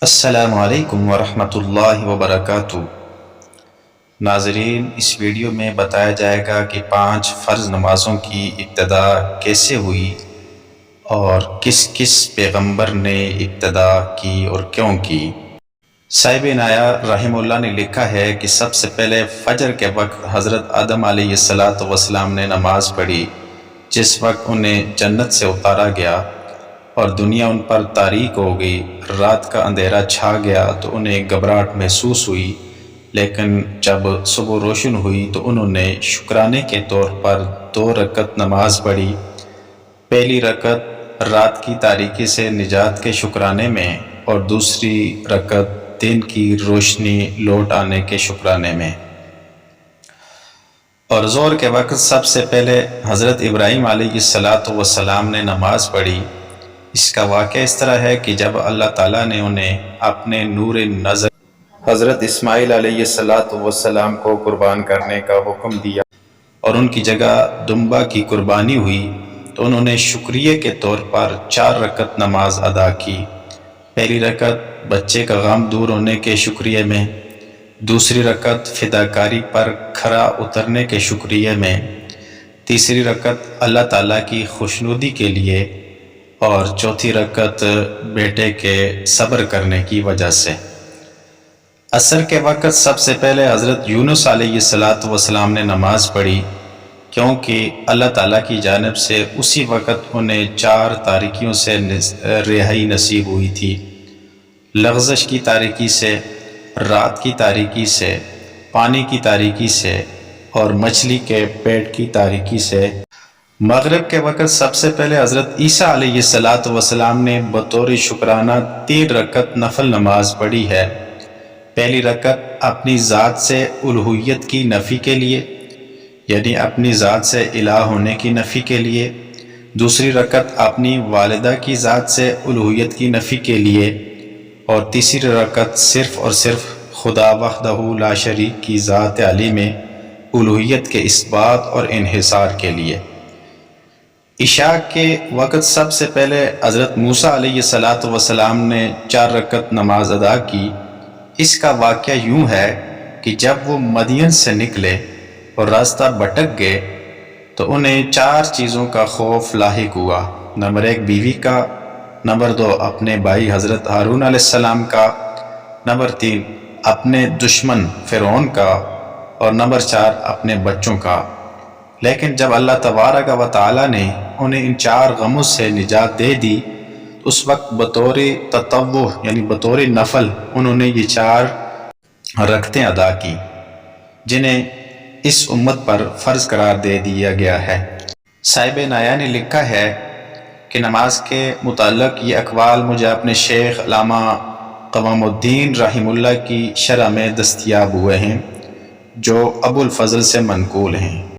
السلام علیکم ورحمۃ اللہ وبرکاتہ۔ ناظرین، اس ویڈیو میں بتایا جائے گا کہ 5 فرض نمازوں کی ابتدا کیسے ہوئی اور کس کس پیغمبر نے ابتدا کی اور کیوں کی۔ صاحب عنایہ رحمہ اللہ نے لکھا ہے کہ سب سے پہلے فجر کے وقت حضرت آدم علیہ السلام نے نماز پڑھی، جس وقت انہیں جنت سے اتارا گیا اور دنیا ان پر تاریک ہو گئی، رات کا اندھیرا چھا گیا تو انہیں گھبراہٹ محسوس ہوئی، لیکن جب صبح روشن ہوئی تو انہوں نے شکرانے کے طور پر 2 رکعت نماز پڑھی۔ پہلی رکعت رات کی تاریکی سے نجات کے شکرانے میں اور دوسری رکعت دن کی روشنی لوٹ آنے کے شکرانے میں۔ اور ظہر کے وقت سب سے پہلے حضرت ابراہیم علیہ السلام نے نماز پڑھی۔ اس کا واقعہ اس طرح ہے کہ جب اللہ تعالیٰ نے انہیں اپنے نور نظر حضرت اسماعیل علیہ السلام کو قربان کرنے کا حکم دیا اور ان کی جگہ دمبا کی قربانی ہوئی تو انہوں نے شکریہ کے طور پر 4 رکعت نماز ادا کی۔ پہلی رکعت بچے کا غم دور ہونے کے شکریہ میں، دوسری رکعت فداکاری پر کھرا اترنے کے شکریہ میں، تیسری رکعت اللہ تعالیٰ کی خوشنودی کے لیے اور چوتھی رکعت بیٹے کے صبر کرنے کی وجہ سے۔ عصر کے وقت سب سے پہلے حضرت یونس علیہ السلام نے نماز پڑھی، کیونکہ اللہ تعالیٰ کی جانب سے اسی وقت انہیں 4 تاریکیوں سے رہائی نصیب ہوئی تھی، لغزش کی تاریکی سے، رات کی تاریکی سے، پانی کی تاریکی سے اور مچھلی کے پیٹ کی تاریکی سے۔ مغرب کے وقت سب سے پہلے حضرت عیسیٰ علیہ السلام نے بطور شکرانہ 3 رکعت نفل نماز پڑھی ہے۔ پہلی رکعت اپنی ذات سے الوہیت کی نفی کے لیے، یعنی اپنی ذات سے الہ ہونے کی نفی کے لیے، دوسری رکعت اپنی والدہ کی ذات سے الوہیت کی نفی کے لیے، اور تیسری رکعت صرف اور صرف خدا وحدہ لا شریک کی ذات علی میں الوہیت کے اثبات اور انحصار کے لیے۔ عشاء کے وقت سب سے پہلے حضرت موسیٰ علیہ السلام نے 4 رکعت نماز ادا کی۔ اس کا واقعہ یوں ہے کہ جب وہ مدین سے نکلے اور راستہ بھٹک گئے تو انہیں 4 چیزوں کا خوف لاحق ہوا۔ نمبر 1 بیوی کا، نمبر 2 اپنے بھائی حضرت ہارون علیہ السلام کا، نمبر 3 اپنے دشمن فرعون کا، اور نمبر 4 اپنے بچوں کا۔ لیکن جب اللہ تبارک و تعالیٰ نے انہیں ان 4 غموں سے نجات دے دی تو اس وقت بطور تطوع یعنی بطور نفل انہوں نے یہ 4 رکعتیں ادا کی، جنہیں اس امت پر فرض قرار دے دیا گیا ہے۔ صاحب عنایہ نے لکھا ہے کہ نماز کے متعلق یہ اقوال مجھے اپنے شیخ علامہ قوام الدین رحمہ اللہ کی شرح میں دستیاب ہوئے ہیں، جو ابو الفضل سے منقول ہیں۔